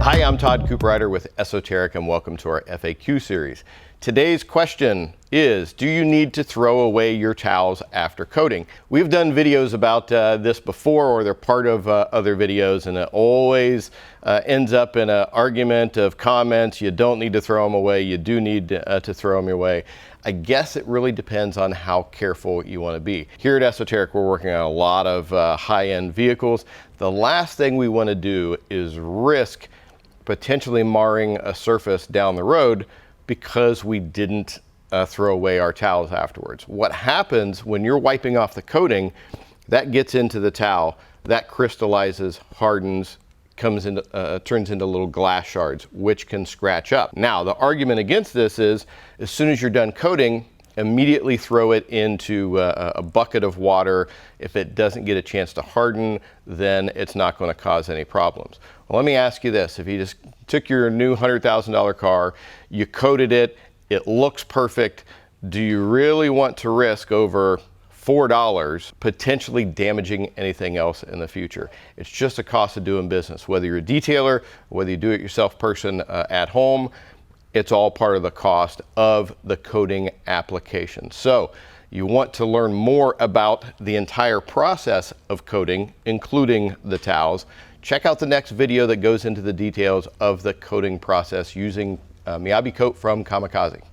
Hi, I'm Todd Cooperrider with Esoteric and welcome to our FAQ series. Today's question is, do you need to throw away your towels after coating? We've done videos about this before, or they're part of other videos, and it always ends up in an argument of comments. You don't need to throw them away. You do need to throw them away. I guess it really depends on how careful you want to be. Here at Esoteric, we're working on a lot of high-end vehicles. The last thing we want to do is risk potentially marring a surface down the road because we didn't throw away our towels afterwards. What happens when you're wiping off the coating, that gets into the towel, that crystallizes, hardens, turns into little glass shards, which can scratch up. Now, the argument against this is, as soon as you're done coating, immediately throw it into a bucket of water. If it doesn't get a chance to harden, then it's not going to cause any problems. Well, let me ask you this. If you just took your new $100,000 car, you coated it, it looks perfect, do you really want to risk over $4 potentially damaging anything else in the future? It's just a cost of doing business. Whether you're a detailer, whether you do it yourself person at home, it's all part of the cost of the coating application. So you want to learn more about the entire process of coating, including the towels. Check out the next video that goes into the details of the coating process using Miyabi Coat from Kamikaze.